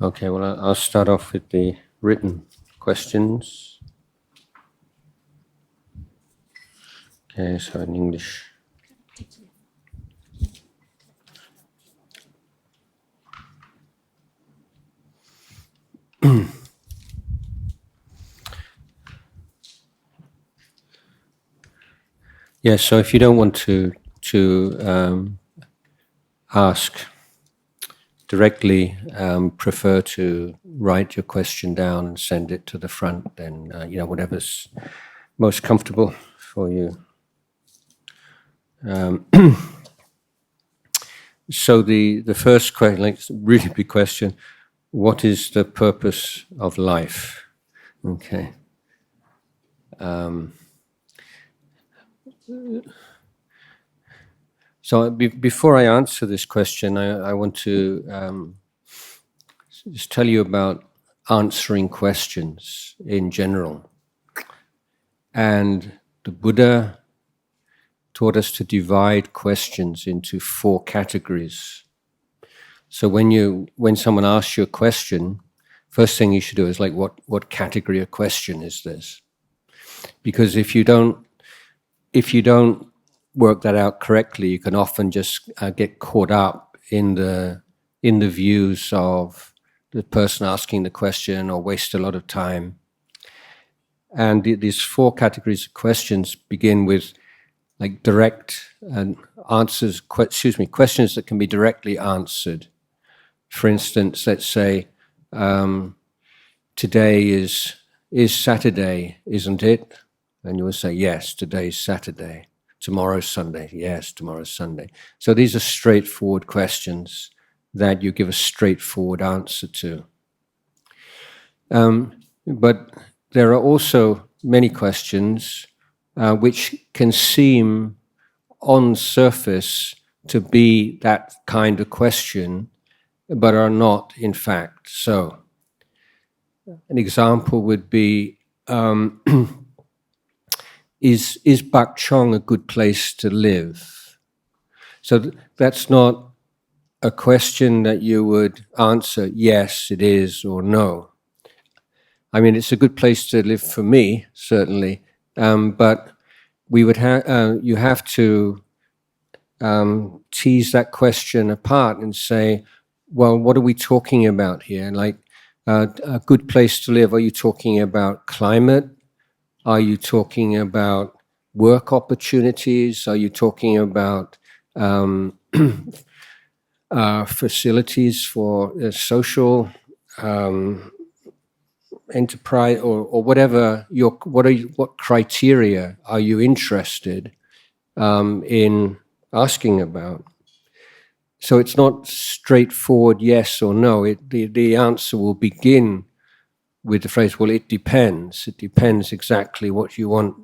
Okay, well, I'll start off with the written questions. Okay, so in English. Yes, so if you don't want to ask directly, prefer to write your question down and send it to the front, then whatever's most comfortable for you. So the first question, like really big question, what is the purpose of life? Okay. So before I answer this question, I want to just tell you about answering questions in general. And the Buddha taught us to divide questions into 4 categories. So when someone asks you a question, first thing you should do is like, what category of question is this? Because if you don't work that out correctly, you can often just get caught up in the views of the person asking the question or waste a lot of time. And these 4 categories of questions begin with like direct answers, questions that can be directly answered. For instance, let's say, today is Saturday, isn't it? And you will say, yes, today's Saturday. Tomorrow's Sunday. Yes, tomorrow's Sunday. So these are straightforward questions that you give a straightforward answer to. But there are also many questions which can seem on surface to be that kind of question, but are not in fact so. An example would be, is Chong a good place to live? So that's not a question that you would answer, yes, it is, or no. I mean, it's a good place to live for me, certainly, but we would you have to tease that question apart and say, well, what are we talking about here? Like, a good place to live, are you talking about climate? Are you talking about work opportunities? Are you talking about facilities for social enterprise, or whatever? What criteria are you interested in asking about? So it's not straightforward yes or no. The answer will begin with the phrase, well, it depends. It depends exactly what you want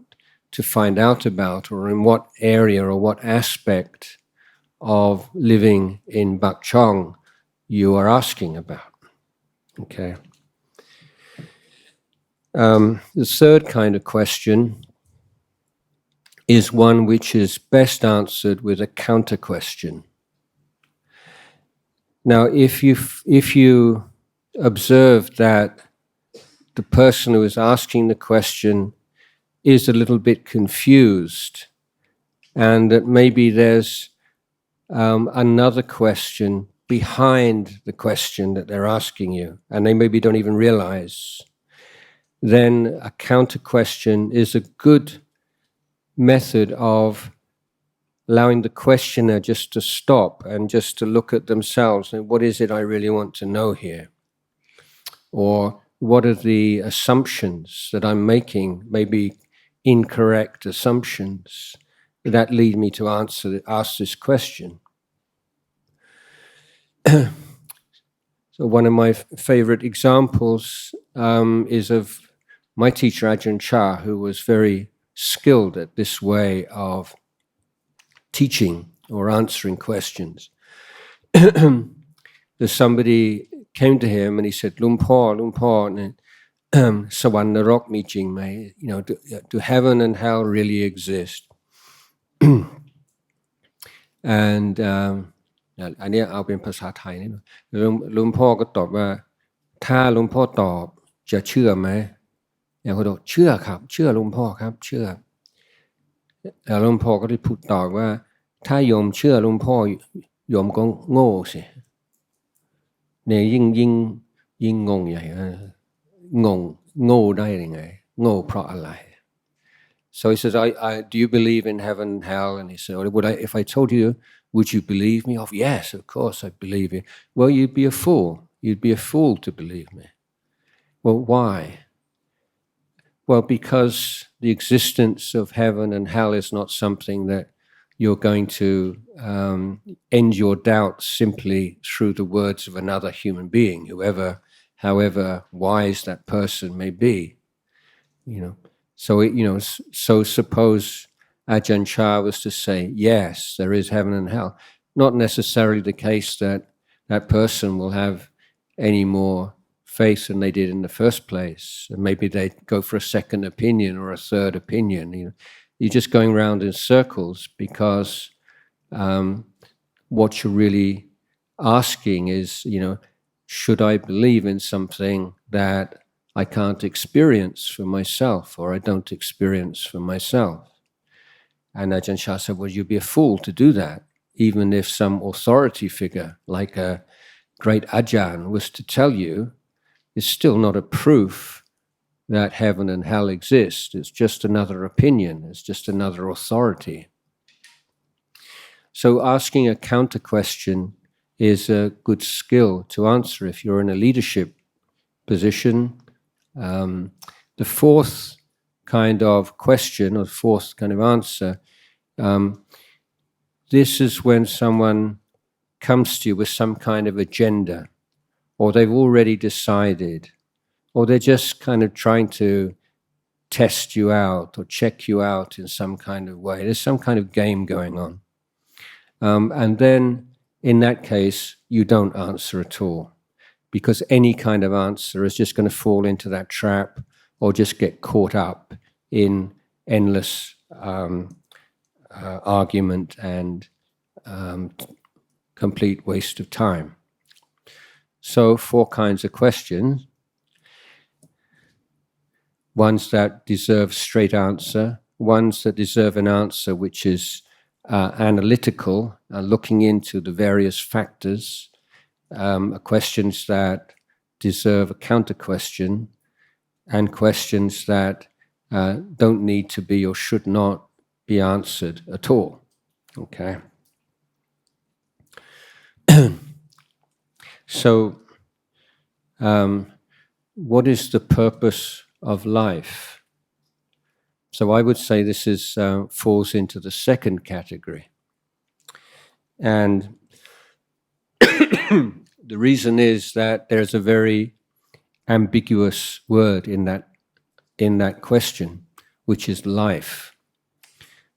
to find out about, or in what area or what aspect of living in Chong you are asking about. Okay. The third kind of question is one which is best answered with a counter question. Now, if you observe that the person who is asking the question is a little bit confused, and that maybe there's another question behind the question that they're asking you, and they maybe don't even realize, then a counter question is a good method of allowing the questioner just to stop and just to look at themselves and what is it I really want to know here? Or what are the assumptions that I'm making, maybe incorrect assumptions, that lead me to ask this question? So one of my favorite examples is of my teacher Ajahn Chah, who was very skilled at this way of teaching or answering questions. There's somebody came to him and he said, Lumpur, Sawan Narok mi jing mai? Do heaven and hell really exist? And อันนี้เอาเป็นภาษาไทยนี่หลุงพ่อก็ตอบว่า ถ้าหลวงพ่อตอบจะเชื่อไหมอย่างคนบอกเชื่อครับเชื่อหลวงพ่อครับเชื่อแล้วหลวงพ่อก็ได้พูดตอบว่าถ้าโยมเชื่อหลวงพ่อโยมก็โง่สิเนี่ยยิ่งงงใหญ่งงโง่ได้ยังไงโง่เพราะอะไร So he says, do you believe in heaven and hell? And he said, if I told you, would you believe me? Oh, yes, of course I believe you. Well, you'd be a fool. You'd be a fool to believe me. Well, why? Well, because the existence of heaven and hell is not something that you're going to end your doubts simply through the words of another human being, however wise that person may be. So suppose Ajahn Chah was to say, yes, there is heaven and hell. Not necessarily the case that that person will have any more faith than they did in the first place. And maybe they go for a second opinion or a third opinion. You're just going around in circles because what you're really asking is, should I believe in something that I can't experience for myself or I don't experience for myself? And Ajahn Chah said, well, you'd be a fool to do that, even if some authority figure like a great Ajahn was to tell you, it's still not a proof that heaven and hell exist. It's just another opinion. It's just another authority. So asking a counter question is a good skill to answer if you're in a leadership position. The fourth kind of question or fourth kind of answer, this is when someone comes to you with some kind of agenda, or they've already decided, or they're just kind of trying to test you out or check you out in some kind of way. There's some kind of game going on. And then in that case, you don't answer at all, because any kind of answer is just going to fall into that trap or just get caught up in endless argument and complete waste of time. So 4 kinds of questions. Ones that deserve straight answer, ones that deserve an answer which is analytical, looking into the various factors, questions that deserve a counter question, and questions that don't need to be or should not be answered at all. Okay. So, what is the purpose of life? So I would say this falls into the second category. And the reason is that there's a very ambiguous word in that question, which is life.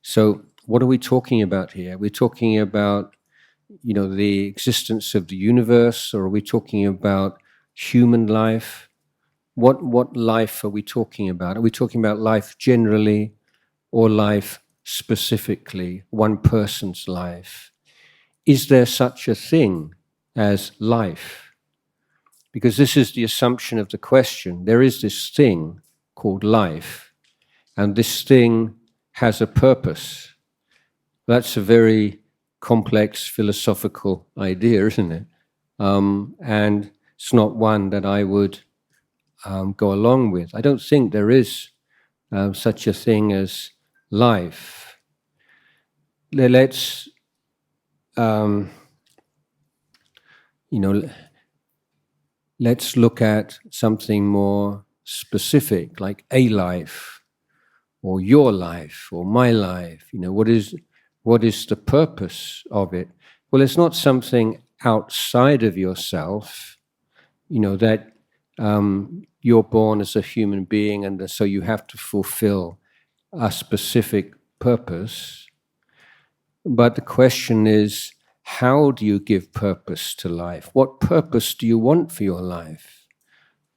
So what are we talking about here? We're talking about, the existence of the universe, or are we talking about human life? What life are we talking about? Are we talking about life generally or life specifically, one person's life? Is there such a thing as life? Because this is the assumption of the question. There is this thing called life, and this thing has a purpose. That's a very complex philosophical idea, isn't it? And it's not one that I would go along with. I don't think there is such a thing as life. Let's let's look at something more specific, like a life, or your life, or my life. What is the purpose of it? Well, it's not something outside of yourself, that you're born as a human being and so you have to fulfill a specific purpose. But the question is, how do you give purpose to life? What purpose do you want for your life?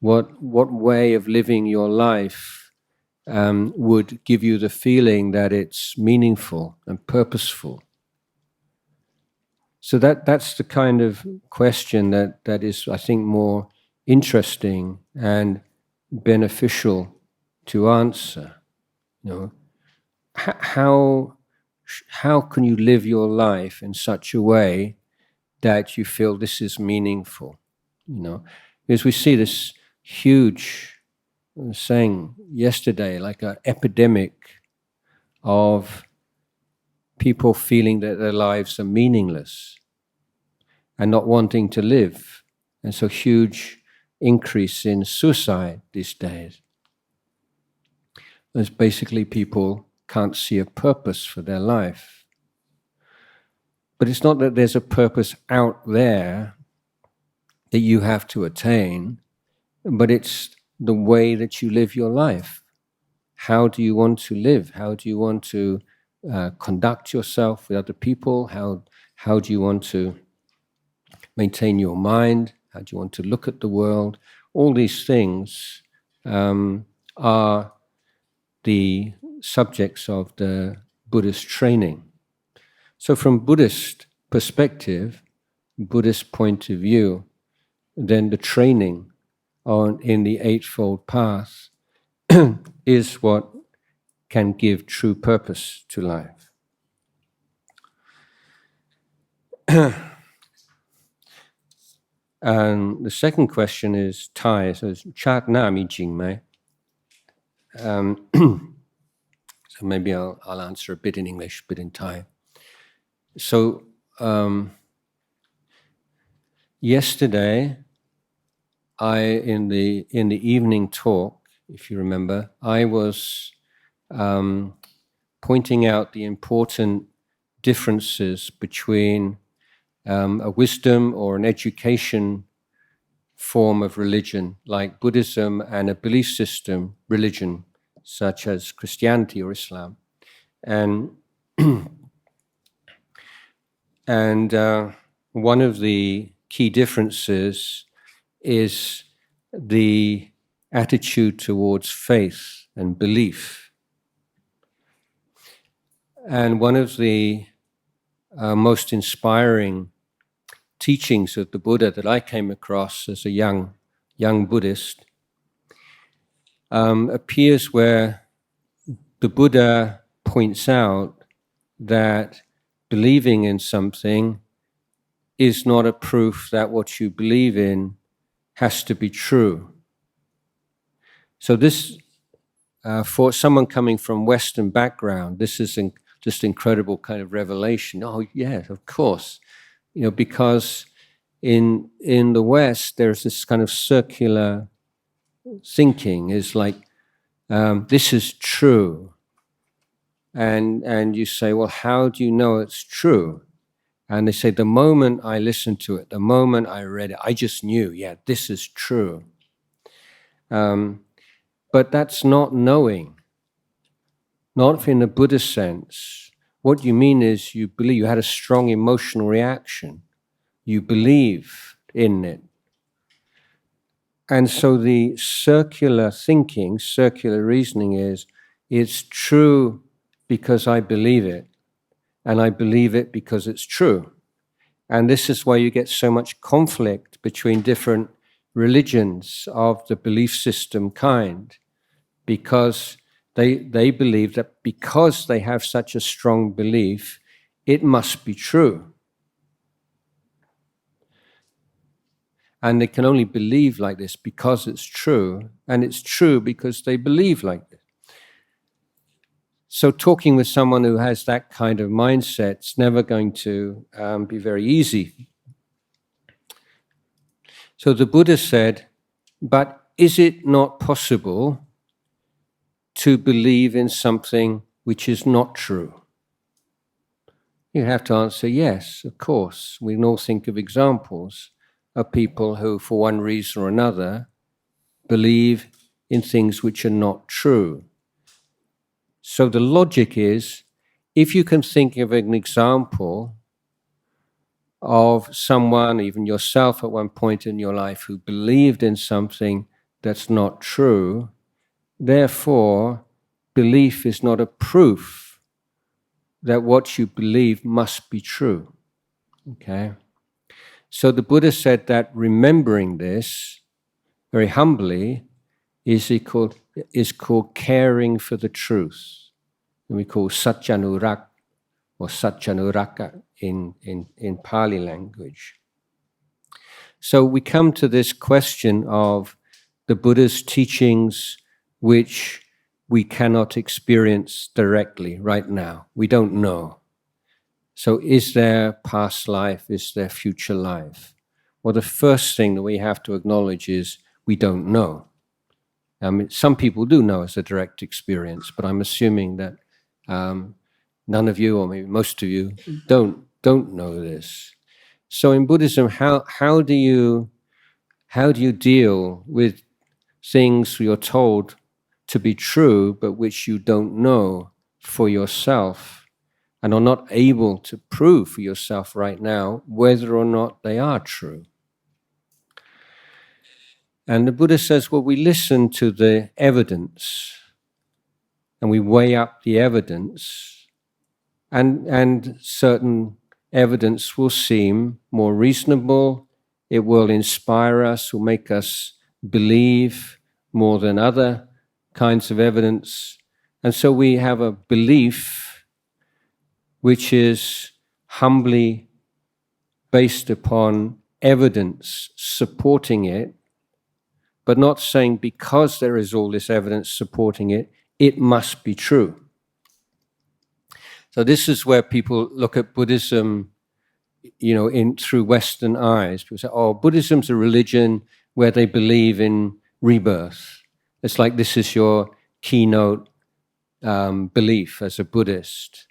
What way of living your life would give you the feeling that it's meaningful and purposeful? So that's the kind of question that is, I think, more interesting and beneficial to answer. How can you live your life in such a way that you feel this is meaningful? Because we see this huge, I was saying yesterday, like an epidemic of people feeling that their lives are meaningless and not wanting to live. And so huge increase in suicide these days. As basically people can't see a purpose for their life. But it's not that there's a purpose out there that you have to attain, but it's the way that you live your life. How do you want to live? How do you want to conduct yourself with other people? How do you want to maintain your mind? How do you want to look at the world? All these things are the subjects of the Buddhist training. So from Buddhist perspective, Buddhist point of view, then the training in the Eightfold Path is what can give true purpose to life. And the second question is Thai. So it's Chak Na Mi Jing Mai. So maybe I'll answer a bit in English, a bit in Thai. So yesterday, in the evening talk, if you remember, I was pointing out the important differences between a wisdom or an education form of religion like Buddhism and a belief system religion such as Christianity or Islam. And one of the key differences is the attitude towards faith and belief. And one of the most inspiring teachings of the Buddha that I came across as a young Buddhist appears where the Buddha points out that believing in something is not a proof that what you believe in has to be true. So this, for someone coming from Western background, this is just incredible kind of revelation. Oh yes, of course. Because in the West, there's this kind of circular thinking. Is like, this is true. And you say, well, how do you know it's true? And they say, the moment I listened to it, the moment I read it, I just knew, yeah, this is true. But that's not knowing. Not in the Buddhist sense. What you mean is you believe, you had a strong emotional reaction. You believe in it. And so the circular thinking, circular reasoning is, it's true because I believe it. And I believe it because it's true. And this is why you get so much conflict between different religions of the belief system kind. Because they believe that because they have such a strong belief, it must be true. And they can only believe like this because it's true, and it's true because they believe like this. So talking with someone who has that kind of mindset is never going to be very easy. So the Buddha said, but is it not possible to believe in something which is not true? You have to answer yes, of course. We can all think of examples of people who, for one reason or another, believe in things which are not true. So the logic is, if you can think of an example of someone, even yourself at one point in your life, who believed in something that's not true, therefore, belief is not a proof that what you believe must be true. Okay? So the Buddha said that remembering this very humbly, is called caring for the truth. And we call satyanurak or satyanuraka in Pali language. So we come to this question of the Buddha's teachings which we cannot experience directly right now. We don't know. So is there past life? Is there future life? Well, the first thing that we have to acknowledge is we don't know. I mean, some people do know as a direct experience, but I'm assuming that none of you, or maybe most of you, don't know this. So in Buddhism, how do you deal with things you're told to be true, but which you don't know for yourself, and are not able to prove for yourself right now whether or not they are true? And the Buddha says, well, we listen to the evidence and we weigh up the evidence, and certain evidence will seem more reasonable, it will inspire us, will make us believe more than other kinds of evidence. And so we have a belief which is humbly based upon evidence supporting it, but not saying because there is all this evidence supporting it, it must be true. So this is where people look at Buddhism, through Western eyes. People say, oh, Buddhism's a religion where they believe in rebirth. It's like this is your keynote belief as a Buddhist,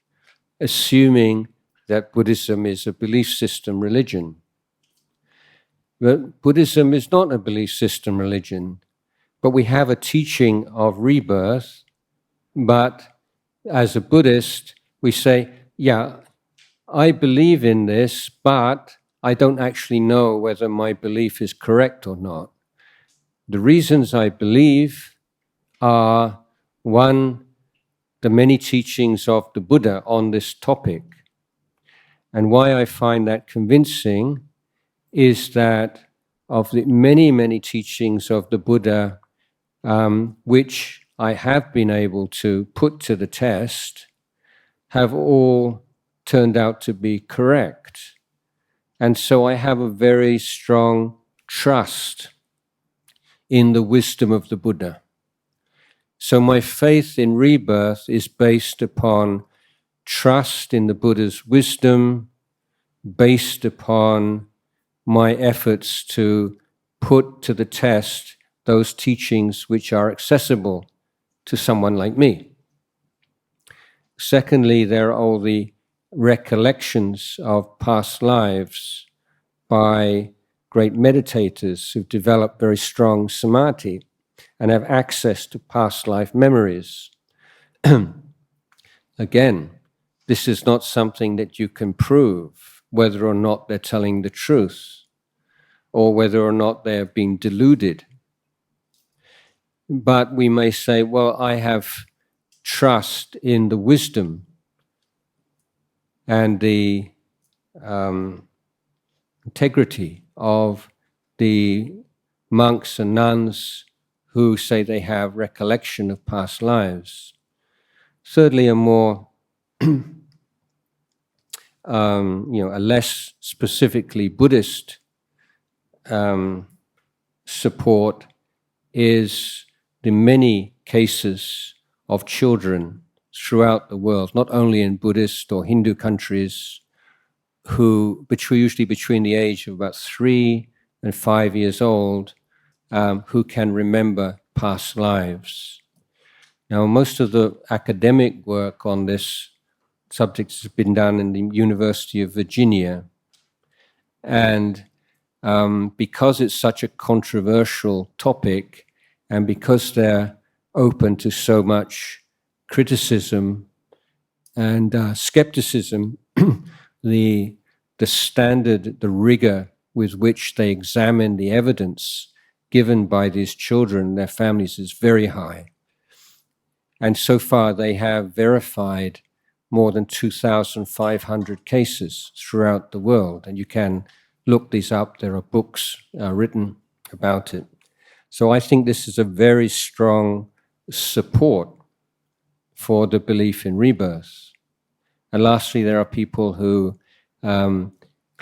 assuming that Buddhism is a belief system religion. But Buddhism is not a belief system religion, but we have a teaching of rebirth. But as a Buddhist, we say, yeah, I believe in this, but I don't actually know whether my belief is correct or not. The reasons I believe are, one, the many teachings of the Buddha on this topic. And why I find that convincing is that of the many, many teachings of the Buddha, which I have been able to put to the test, have all turned out to be correct. And so I have a very strong trust in the wisdom of the Buddha. So my faith in rebirth is based upon trust in the Buddha's wisdom, based upon my efforts to put to the test those teachings which are accessible to someone like me. Secondly, there are all the recollections of past lives by great meditators who've developed very strong samadhi and have access to past life memories. Again, this is not something that you can prove, whether or not they're telling the truth, or whether or not they have been deluded. But we may say, well, I have trust in the wisdom and the integrity of the monks and nuns who say they have recollection of past lives. Thirdly, a more, a less specifically Buddhist support is the many cases of children throughout the world, not only in Buddhist or Hindu countries, who usually between the age of about 3 and 5 years old, who can remember past lives. Now, most of the academic work on this subject has been done in the University of Virginia, and because it's such a controversial topic, and because they're open to so much criticism and skepticism, the standard, the rigor with which they examine the evidence given by these children and their families is very high. And so far they have verified more than 2,500 cases throughout the world. And you can look these up. There are books written about it. So I think this is a very strong support for the belief in rebirth. And lastly, there are people who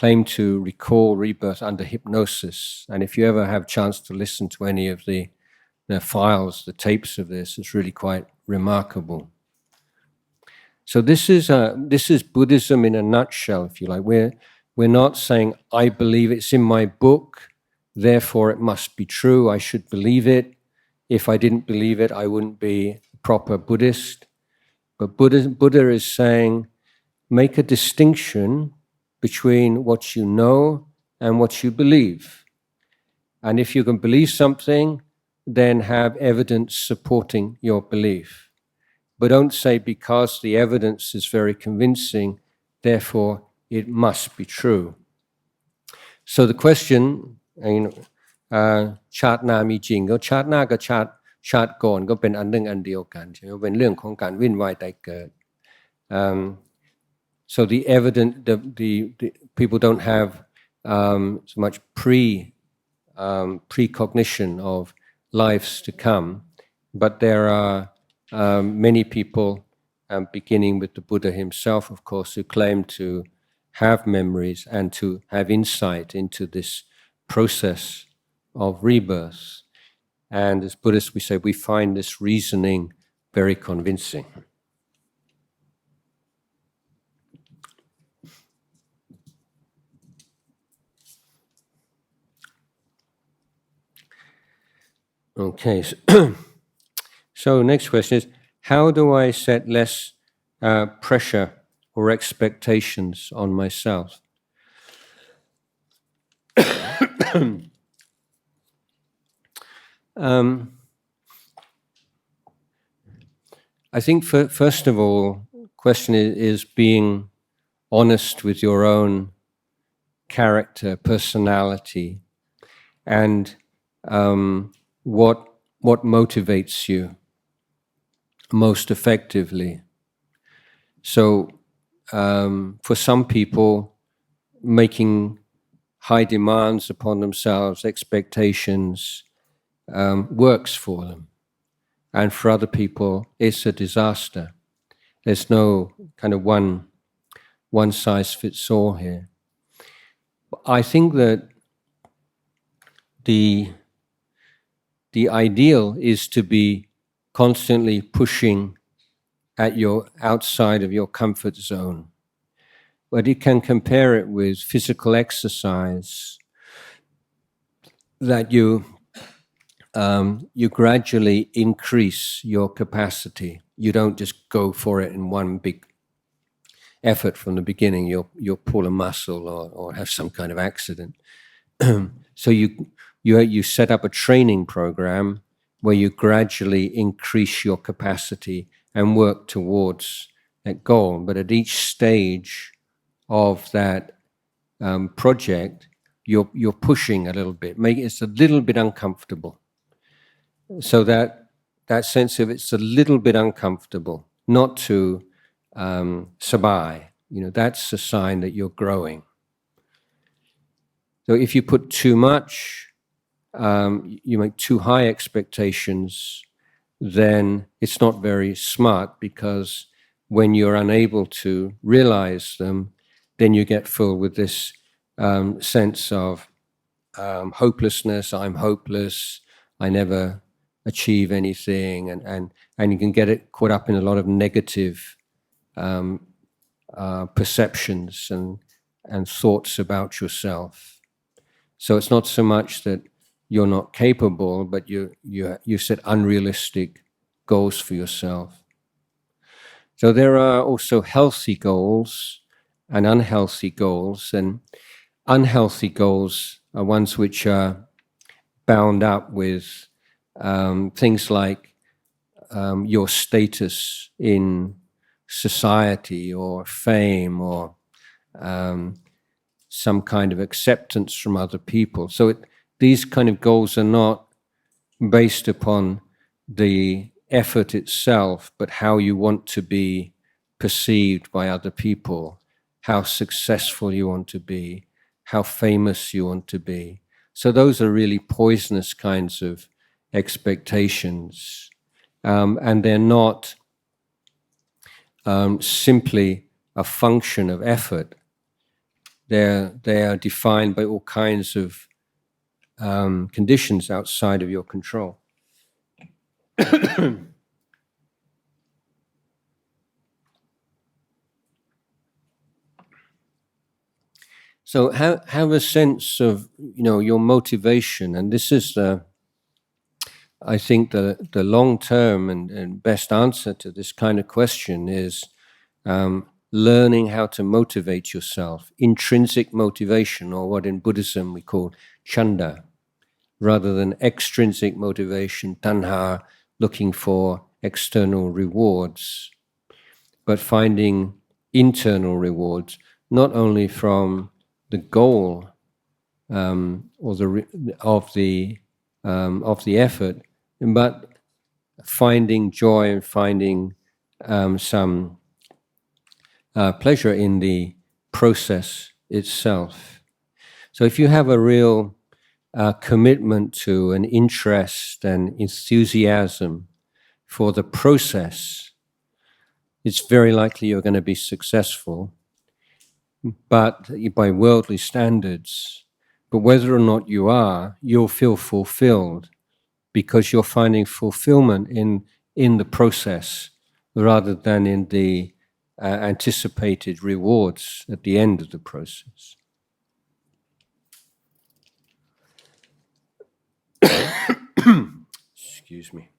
claim to recall rebirth under hypnosis. And if you ever have a chance to listen to any of the files, the tapes of this, it's really quite remarkable. So this is Buddhism in a nutshell, if you like. We're not saying, I believe it's in my book, therefore it must be true, I should believe it. If I didn't believe it, I wouldn't be a proper Buddhist. But Buddha is saying, make a distinction between what you know and what you believe. And if you can believe something, then have evidence supporting your belief. But don't say because the evidence is very convincing, therefore it must be true. So the question, chart na mi jing, go chart na ga chartก่อนก็เป็นอันหนึ่งอันเดียวกันใช่ไหมเป็นเรื่องของการวิ่นว่ายตายเกิด So the evidence, the people don't have so much precognition of lives to come, but there are many people, beginning with the Buddha himself, of course, who claim to have memories and to have insight into this process of rebirth. And as Buddhists, we say we find this reasoning very convincing. Okay, so next question is, how do I set less pressure or expectations on myself? I think first of all, question is being honest with your own character, personality, and what motivates you most effectively. So for some people, making high demands upon themselves, expectations, works for them. And for other people, it's a disaster. There's no kind of one size fits all here. I think that the ideal is to be constantly pushing at your outside of your comfort zone. But you can compare it with physical exercise, that you gradually increase your capacity. You don't just go for it in one big effort from the beginning. You'll pull a muscle or have some kind of accident. So you set up a training program where you gradually increase your capacity and work towards that goal. But at each stage of that project, you're pushing a little bit, make it's a little bit uncomfortable. So that sense of it's a little bit uncomfortable, not too sabai, that's a sign that you're growing. So if you put too much, you make too high expectations, then it's not very smart, because when you're unable to realize them, then you get filled with this sense of hopelessness. I'm hopeless. I never achieve anything, and you can get it caught up in a lot of negative perceptions and thoughts about yourself. So it's not so much that you're not capable, but you set unrealistic goals for yourself. So there are also healthy goals and unhealthy goals, and unhealthy goals are ones which are bound up with things like your status in society or fame or some kind of acceptance from other people. So these kind of goals are not based upon the effort itself, but how you want to be perceived by other people, how successful you want to be, how famous you want to be. So those are really poisonous kinds of expectations, and they're not simply a function of effort. They are defined by all kinds of conditions outside of your control. So have a sense of, your motivation, and this is I think the long-term and best answer to this kind of question is learning how to motivate yourself, intrinsic motivation, or what in Buddhism we call chanda, rather than extrinsic motivation, tanha, looking for external rewards, but finding internal rewards, not only from the goal or of the effort, but finding joy and finding some pleasure in the process itself. So if you have a real commitment to an interest and enthusiasm for the process, it's very likely you're going to be successful, but by worldly standards. But whether or not you are, you'll feel fulfilled because you're finding fulfillment in the process rather than in the anticipated rewards at the end of the process. Excuse me.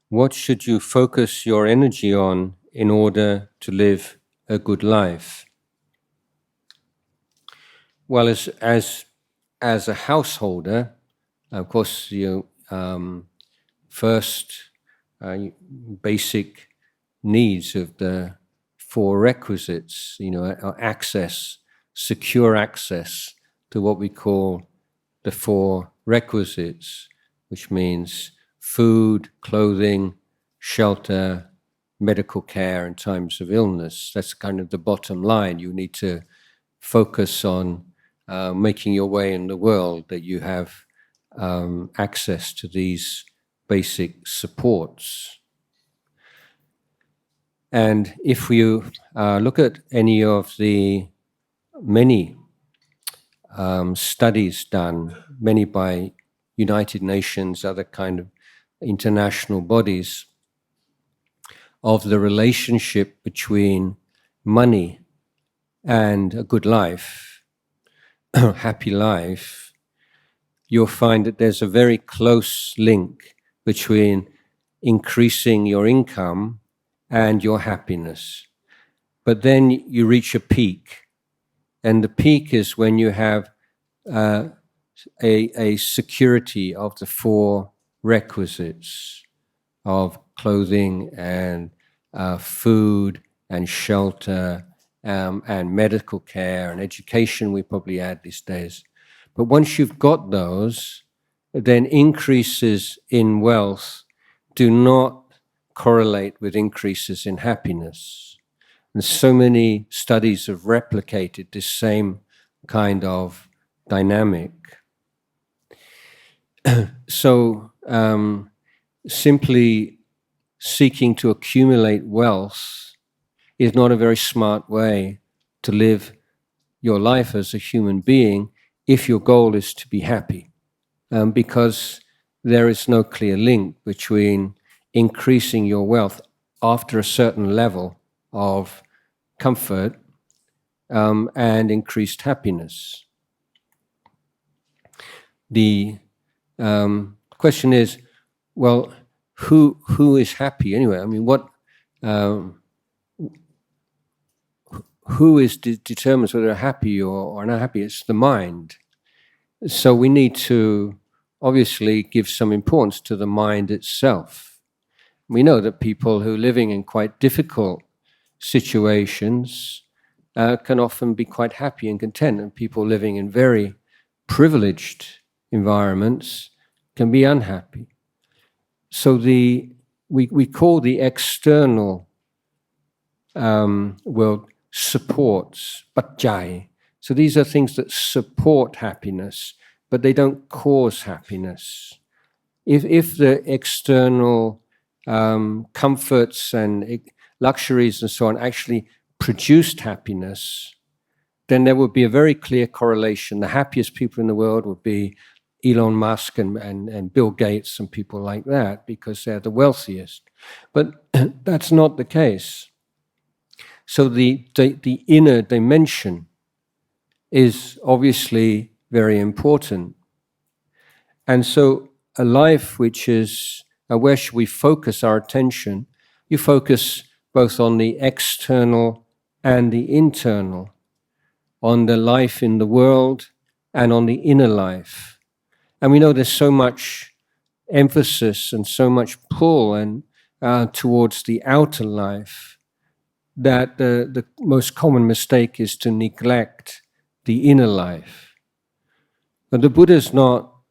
What should you focus your energy on in order to live a good life? Well, as a householder, of course, first basic needs of the four requisites, are access, secure access to what we call the four requisites, which means food, clothing, shelter, medical care in times of illness. That's kind of the bottom line. You need to focus on making your way in the world, that you have access to these basic supports. And if you look at any of the many studies done, many by United Nations, other kind of international bodies, of the relationship between money and a good life, happy life, you'll find that there's a very close link between increasing your income and your happiness. But then you reach a peak, and the peak is when you have a security of the four requisites of clothing and food and shelter and medical care and education, we probably add these days. But once you've got those, then increases in wealth do not correlate with increases in happiness. And so many studies have replicated this same kind of dynamic. So simply seeking to accumulate wealth is not a very smart way to live your life as a human being if your goal is to be happy, because there is no clear link between increasing your wealth after a certain level of comfort and increased happiness. The question is, well, who is happy anyway? I mean, who determines whether they're happy or not happy? It's the mind. So we need to obviously give some importance to the mind itself. We know that people who are living in quite difficult situations can often be quite happy and content, and people living in very privileged environments can be unhappy. So we call the external world supports, pachai, So these are things that support happiness, but they don't cause happiness. If the external comforts and luxuries and so on actually produced happiness, then there would be a very clear correlation. The happiest people in the world would be Elon Musk and Bill Gates and people like that, because they're the wealthiest. But that's not the case. So the inner dimension is obviously very important. And so a life which is, where should we focus our attention? You focus both on the external and the internal, on the life in the world and on the inner life. And we know there's so much emphasis and so much pull and towards the outer life that the most common mistake is to neglect the inner life. But the Buddha's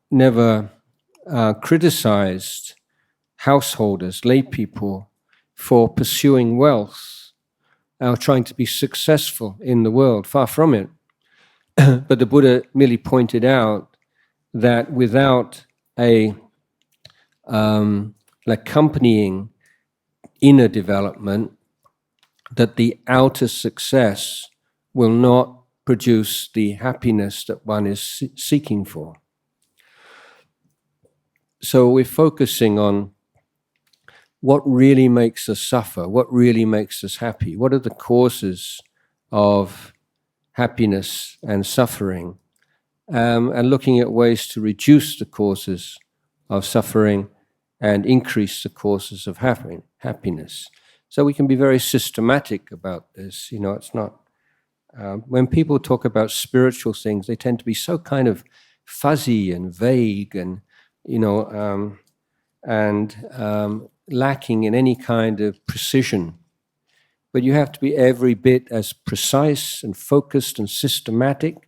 never criticized householders, lay people, for pursuing wealth, trying to be successful in the world. Far from it. But the Buddha merely pointed out that without accompanying inner development, that the outer success will not produce the happiness that one is seeking for. So we're focusing on what really makes us suffer, what really makes us happy, what are the causes of happiness and suffering, and looking at ways to reduce the causes of suffering and increase the causes of happiness. So we can be very systematic about this. You know, it's not, when people talk about spiritual things, they tend to be so kind of fuzzy and vague and, you know, lacking in any kind of precision. But you have to be every bit as precise and focused and systematic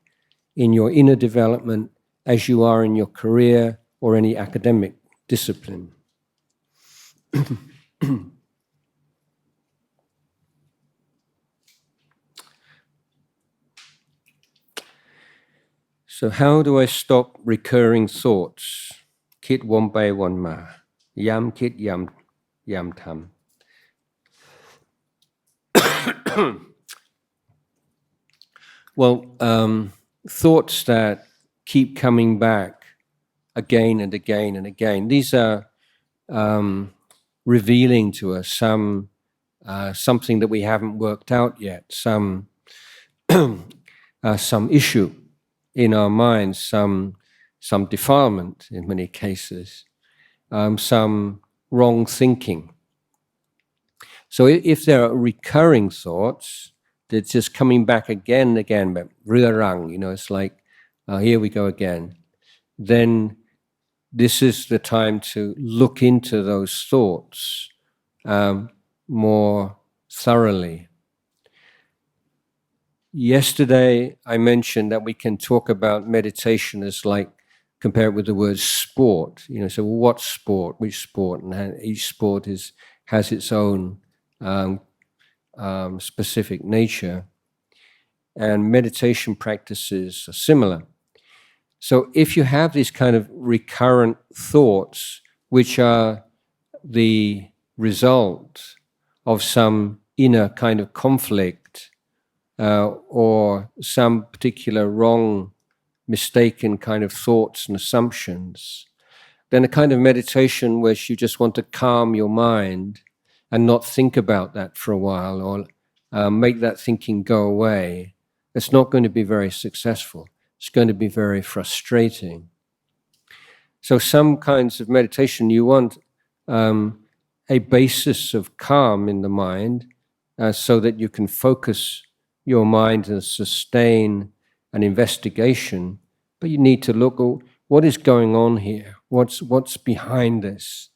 in your inner development as you are in your career or any academic discipline. So how do I stop recurring thoughts? คิดวนไปวนมา ย้ำคิดย้ำทำ Well, thoughts that keep coming back again and again and again, these are revealing to us something that we haven't worked out yet, some issue in our minds, some defilement in many cases, some wrong thinking. So if there are recurring thoughts, that's just coming back again and again, but rirang, you know, it's like, here we go again. Then this is the time to look into those thoughts more thoroughly. Yesterday, I mentioned that we can talk about meditation as like, compare it with the word sport. You know, so what sport, which sport? And each sport has its own specific nature. And meditation practices are similar. So if you have these kind of recurrent thoughts, which are the result of some inner kind of conflict, or some particular wrong, mistaken kind of thoughts and assumptions, then a kind of meditation where you just want to calm your mind and not think about that for a while, or make that thinking go away, it's not going to be very successful. It's going to be very frustrating. So some kinds of meditation, you want a basis of calm in the mind so that you can focus your mind and sustain an investigation. But you need to look at what is going on here, what's behind this.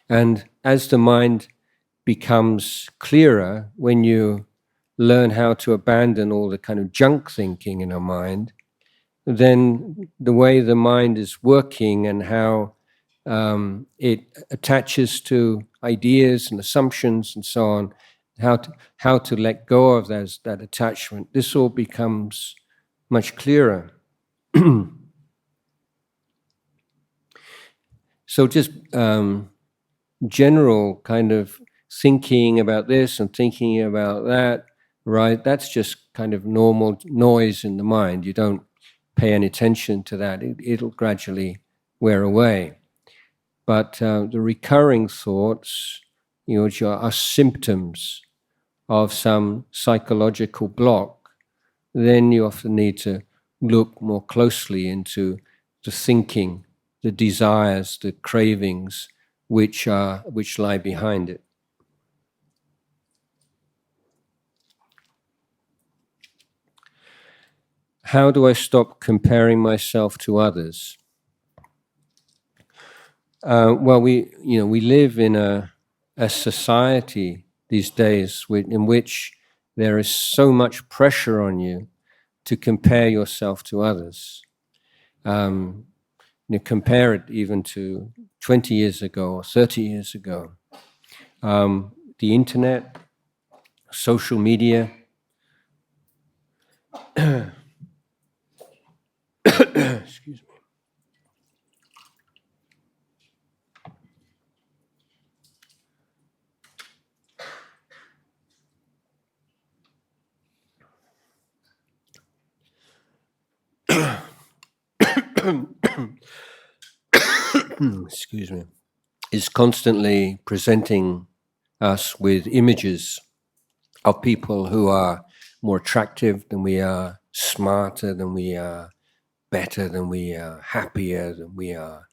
And as the mind becomes clearer, when you learn how to abandon all the kind of junk thinking in our mind, then the way the mind is working and how it attaches to ideas and assumptions and so on, how to let go of that attachment. This all becomes much clearer. So just general kind of thinking about this and thinking about that, right? That's just kind of normal noise in the mind. You don't pay any attention to that. It'll gradually wear away. But the recurring thoughts, which are symptoms of some psychological block, then you often need to look more closely into the thinking, the desires, the cravings which lie behind it. How do I stop comparing myself to others? Well, we live in a society these days in which there is so much pressure on you to compare yourself to others. Compare it even to 20 years ago or 30 years ago. The internet, social media, excuse me. Excuse me, is constantly presenting us with images of people who are more attractive than we are, smarter than we are, better than we are, happier than we are.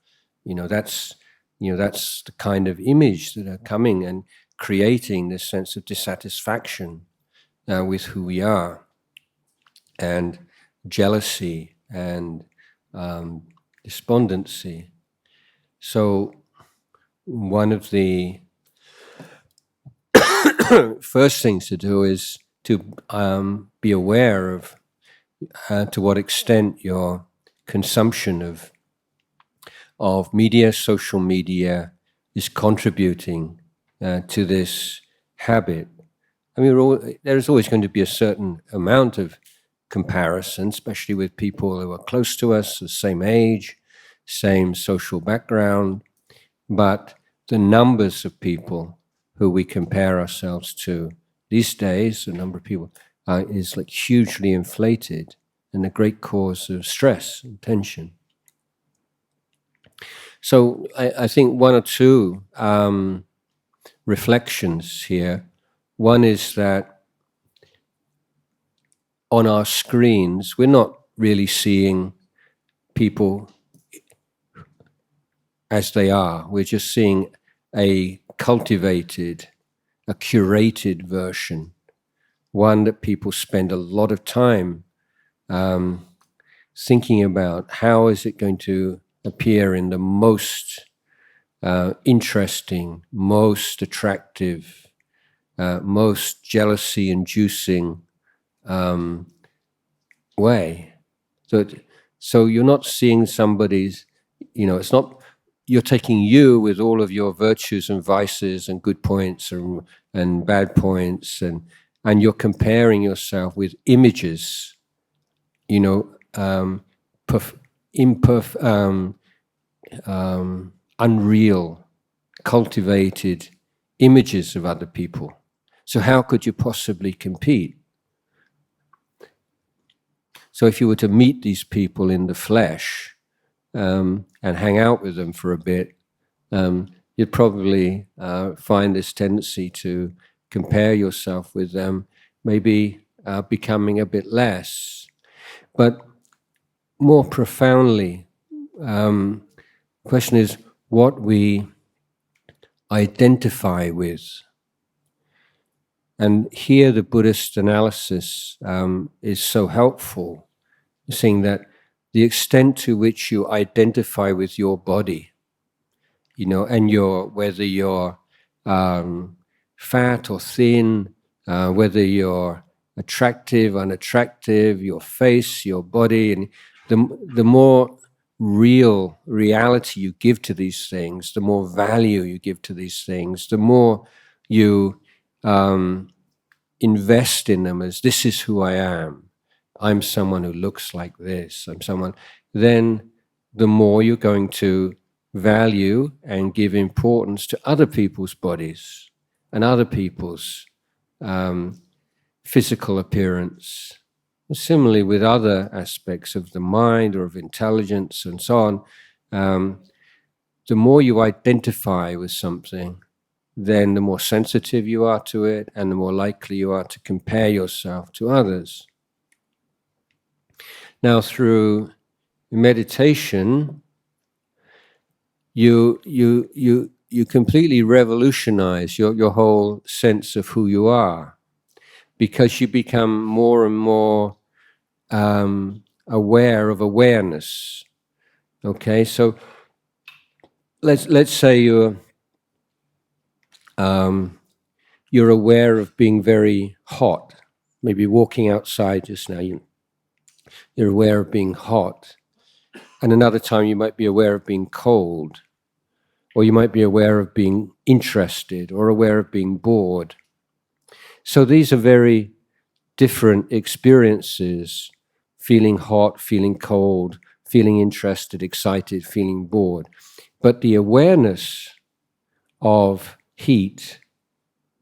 That's the kind of image that are coming and creating this sense of dissatisfaction with who we are, and jealousy and despondency. So one of the first things to do is to be aware of to what extent your consumption of media, social media, is contributing to this habit. I mean, there's always going to be a certain amount of comparison, especially with people who are close to us, the same age, same social background, but the numbers of people who we compare ourselves to these days, the number of people is like hugely inflated and a great cause of stress and tension. So I think one or two reflections here. One is that on our screens, we're not really seeing people as they are. We're just seeing a cultivated, a curated version, one that people spend a lot of time thinking about how is it going to appear in the most interesting, most attractive, most jealousy-inducing way. So you're not seeing somebody's, it's not, you're taking you with all of your virtues and vices and good points and bad points, and you're comparing yourself with images, unreal, cultivated images of other people. So how could you possibly compete? So if you were to meet these people in the flesh and hang out with them for a bit, you'd probably find this tendency to compare yourself with them, maybe becoming a bit less. But more profoundly, the question is what we identify with. And here the Buddhist analysis is so helpful, saying that the extent to which you identify with your body, and whether you're fat or thin, whether you're attractive, unattractive, your face, your body, and the more real reality you give to these things, the more value you give to these things, the more you invest in them as this is who I am. I'm someone who looks like this. I'm someone. Then the more you're going to value and give importance to other people's bodies and other people's physical appearance. Similarly, with other aspects of the mind or of intelligence and so on, the more you identify with something, then the more sensitive you are to it and the more likely you are to compare yourself to others. Now, through meditation, you completely revolutionize your whole sense of who you are, because you become more and more aware of awareness. Okay, so let's say you're aware of being very hot. Maybe walking outside just now, you're aware of being hot. And another time you might be aware of being cold. Or you might be aware of being interested or aware of being bored. So these are very different experiences. Feeling hot, feeling cold, feeling interested, excited, feeling bored. But the awareness of heat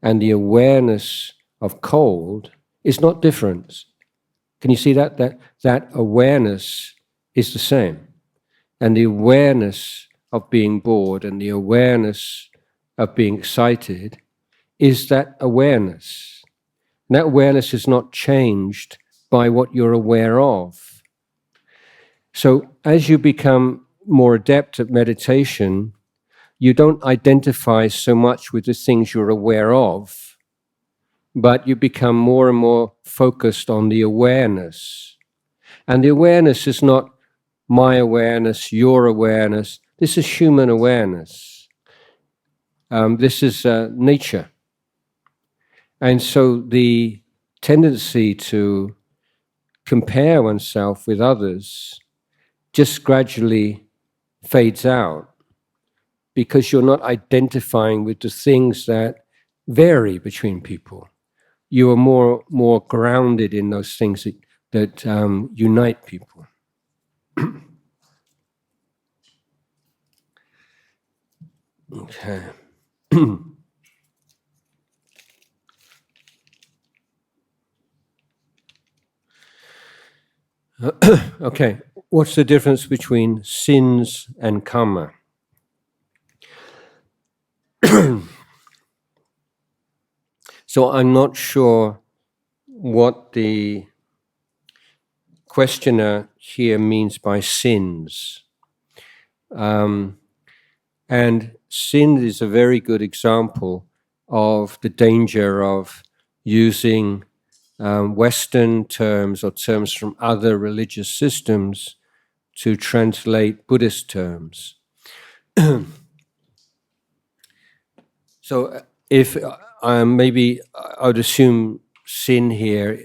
and the awareness of cold is not different. Can you see that? That awareness is the same. And the awareness of being bored and the awareness of being excited is that awareness. And that awareness is not changed by what you're aware of. So as you become more adept at meditation, you don't identify so much with the things you're aware of, but you become more and more focused on the awareness. And the awareness is not my awareness, your awareness. This is human awareness. This is nature. And so the tendency to compare oneself with others just gradually fades out, because you're not identifying with the things that vary between people. You are more grounded in those things that unite people. Okay. Okay, what's the difference between sins and kamma? So I'm not sure what the questioner here means by sins. And sin is a very good example of the danger of using Western terms or terms from other religious systems to translate Buddhist terms. So if maybe I would assume sin here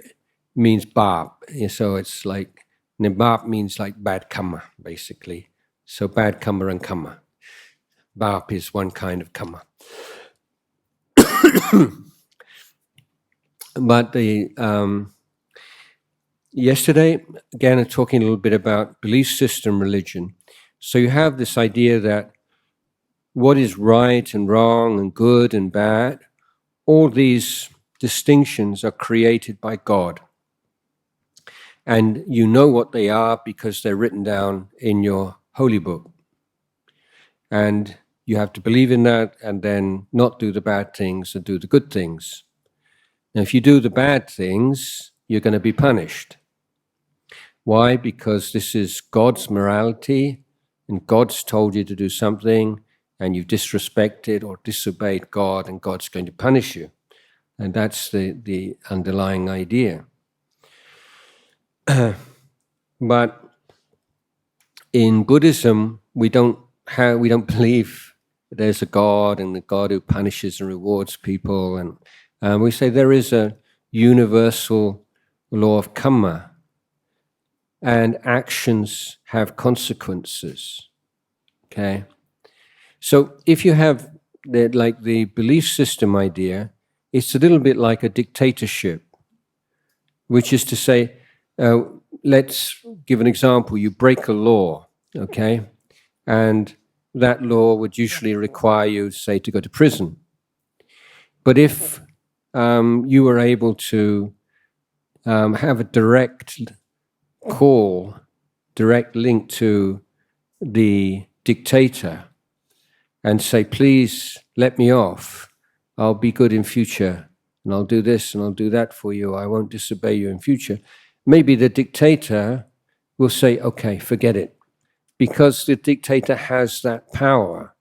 means bab. So it's like, bab means like bad kamma, basically. So bad kamma and kamma. Bab is one kind of kamma. But yesterday, again, I'm talking a little bit about belief system religion. So you have this idea that what is right and wrong and good and bad, all these distinctions are created by God. And you know what they are because they're written down in your holy book. And you have to believe in that and then not do the bad things and do the good things. Now, if you do the bad things, you're going to be punished. Why? Because this is God's morality, and God's told you to do something, and you've disrespected or disobeyed God, and God's going to punish you. And that's the underlying idea. But in Buddhism, we don't believe there's a God and a God who punishes and rewards people, and we say there is a universal law of Kamma, and actions have consequences. Okay, so if you have the belief system idea, it's a little bit like a dictatorship, which is to say, let's give an example. You break a law, okay? And that law would usually require you, say, to go to prison. But if you were able to have a direct call, direct link to the dictator and say, please let me off, I'll be good in future, and I'll do this and I'll do that for you, I won't disobey you in future. Maybe the dictator will say, okay, forget it. Because the dictator has that power.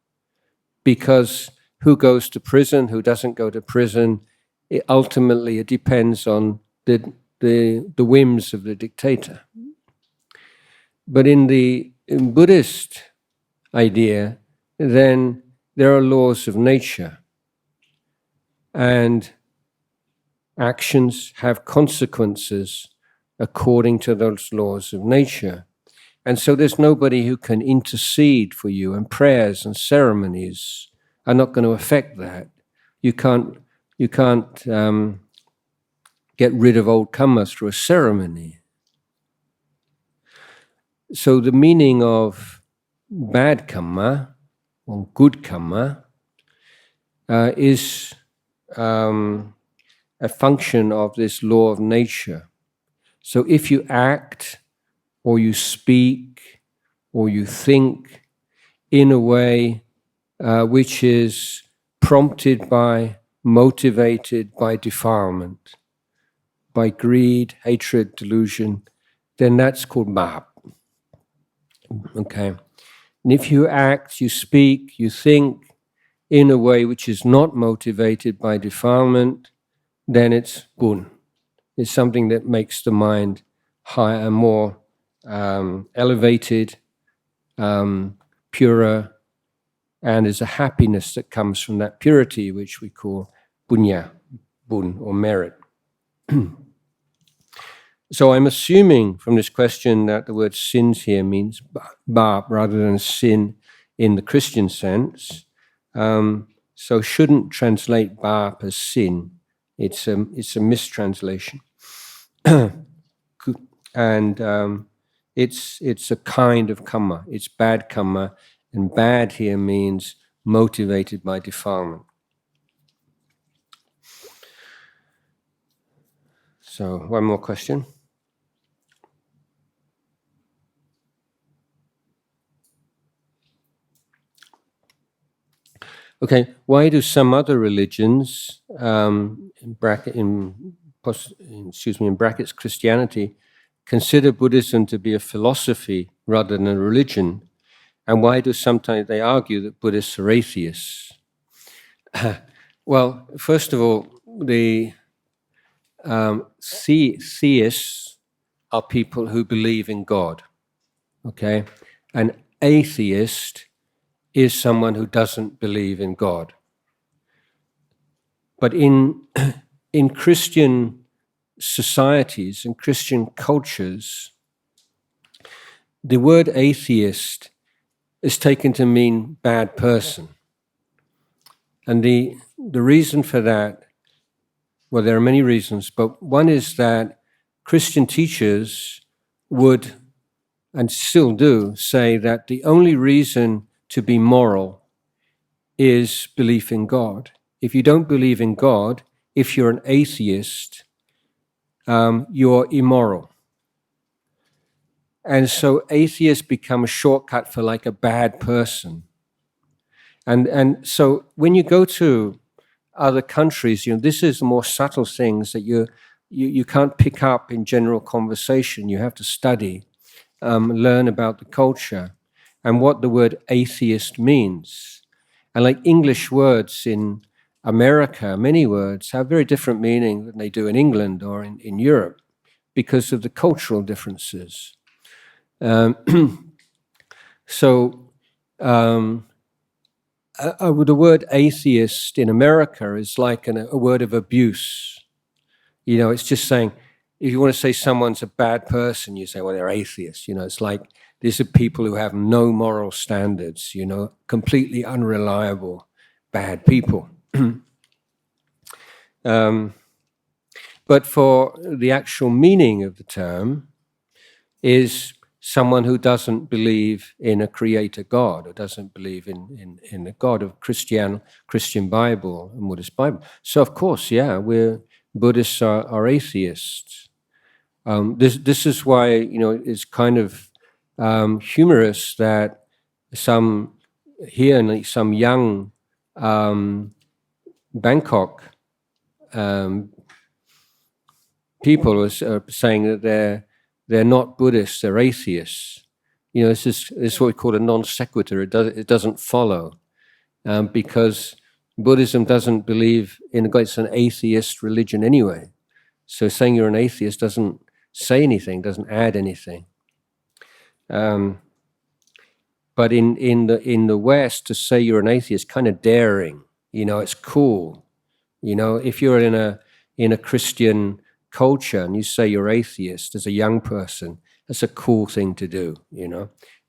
Because who goes to prison, who doesn't go to prison, ultimately it depends on the whims of the dictator. But in Buddhist idea, then there are laws of nature, and actions have consequences according to those laws of nature. And so there's nobody who can intercede for you, and prayers and ceremonies are not going to affect that. You can't get rid of old kamma through a ceremony. So the meaning of bad kamma or good kamma is a function of this law of nature. So if you act or you speak or you think in a way which is prompted by, motivated by defilement, by greed, hatred, delusion, then that's called bāp. Okay? And if you act, you speak, you think in a way which is not motivated by defilement, then it's Boon. It's something that makes the mind higher, more elevated, purer, and is a happiness that comes from that purity, which we call punya, Boon, or merit. So I'm assuming from this question that the word sins here means bāp rather than sin in the Christian sense. So shouldn't translate bāp as sin. It's a mistranslation. And it's a kind of kamma. It's bad kamma, and bad here means motivated by defilement. So one more question. Okay, why do some other religions, in brackets Christianity, consider Buddhism to be a philosophy rather than a religion? And why do sometimes they argue that Buddhists are atheists? Well, first of all, the theists are people who believe in God. Okay? An atheist is someone who doesn't believe in God. But in Christian societies and Christian cultures, the word atheist is taken to mean bad person. And the reason for that, well, there are many reasons, but one is that Christian teachers would, and still do, say that the only reason to be moral is belief in God. If you don't believe in God, if you're an atheist, you're immoral. And so atheists become a shortcut for like a bad person. And so when you go to other countries, this is more subtle things that you can't pick up in general conversation. You have to study, learn about the culture and what the word atheist means. And like English words in America, many words have very different meaning than they do in England or in Europe because of the cultural differences. The word atheist in America is like a word of abuse. It's just saying, if you want to say someone's a bad person, you say, well, they're atheists. It's like, these are people who have no moral standards, completely unreliable, bad people. But for the actual meaning of the term is someone who doesn't believe in a creator God, or doesn't believe in the God of Christian Bible and Buddhist Bible. So of course, yeah, Buddhists are atheists. This is why, it's kind of humorous that some young Bangkok people are saying that they're not Buddhists, they're atheists. This is what we call a non sequitur. It doesn't follow, because Buddhism doesn't believe in God. It's an atheist religion anyway. So saying you're an atheist doesn't say anything, doesn't add anything. But in the West, to say you're an atheist, kind of daring. It's cool. If you're in a Christian culture and you say you're atheist as a young person, that's a cool thing to do.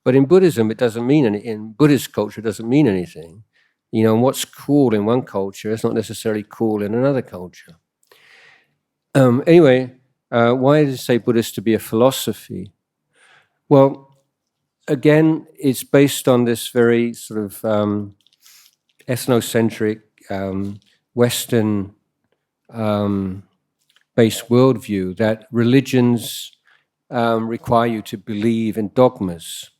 But in Buddhism, it doesn't mean in Buddhist culture, it doesn't mean anything. And what's cool in one culture is not necessarily cool in another culture. Anyway, why does it say Buddhist to be a philosophy? Well, again, it's based on this very sort of ethnocentric, Western based worldview that religions require you to believe in dogmas.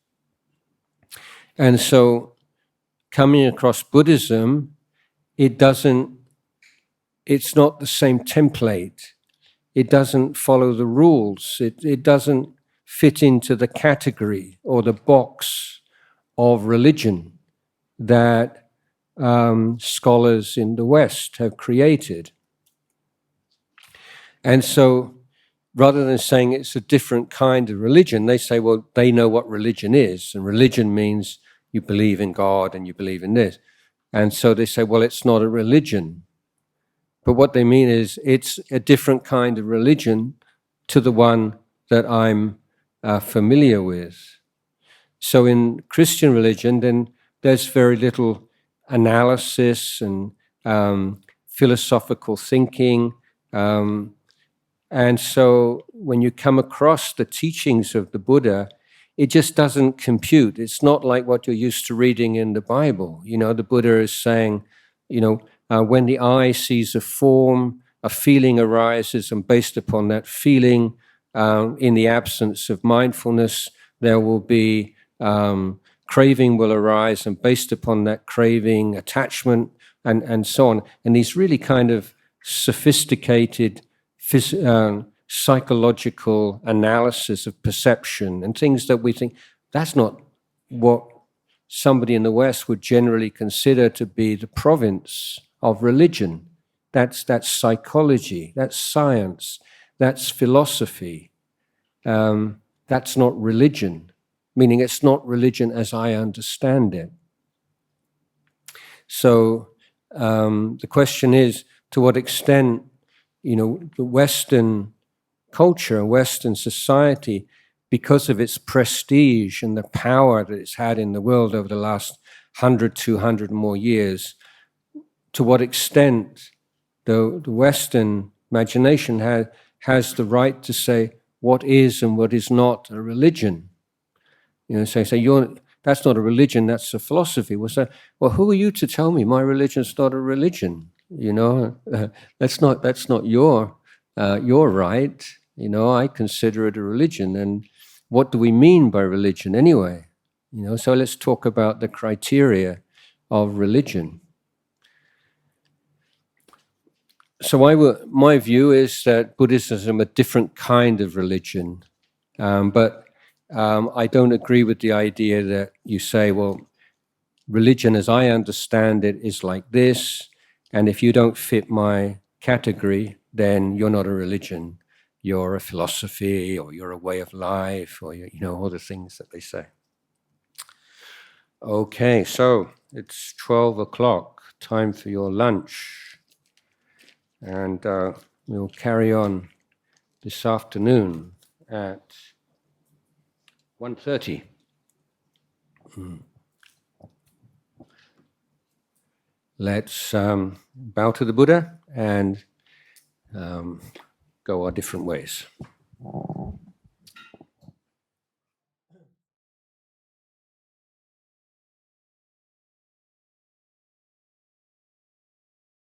And so coming across Buddhism, it's not the same template. It doesn't follow the rules. It doesn't fit into the category or the box of religion that scholars in the West have created. And so rather than saying it's a different kind of religion, they say, well, they know what religion is. And religion means you believe in God and you believe in this. And so they say, well, it's not a religion. But what they mean is it's a different kind of religion to the one that I'm familiar with. So in Christian religion, then there's very little analysis and philosophical thinking. And so when you come across the teachings of the Buddha, it just doesn't compute. It's not like what you're used to reading in the Bible. The Buddha is saying, when the eye sees a form, a feeling arises, and based upon that feeling, in the absence of mindfulness, there will be craving will arise, and based upon that craving, attachment, and so on. And these really kind of sophisticated psychological analysis of perception and things that we think, that's not what somebody in the West would generally consider to be the province of religion. That's psychology, that's science, that's philosophy. That's not religion, meaning it's not religion as I understand it. So the question is, to what extent, the Western culture and Western society, because of its prestige and the power that it's had in the world over the last 100, 200 more years, to what extent the Western imagination has the right to say what is and what is not a religion. That's not a religion, that's a philosophy. Well, who are you to tell me my religion's not a religion? That's not your right. I consider it a religion. And what do we mean by religion anyway? So let's talk about the criteria of religion. So my view is that Buddhism is a different kind of religion, but I don't agree with the idea that you say, well, religion as I understand it is like this, and if you don't fit my category, then you're not a religion. You're a philosophy, or you're a way of life, or all the things that they say. Okay, so it's 12 o'clock, time for your lunch. And we'll carry on this afternoon at 1:30. Let's bow to the Buddha and go our different ways.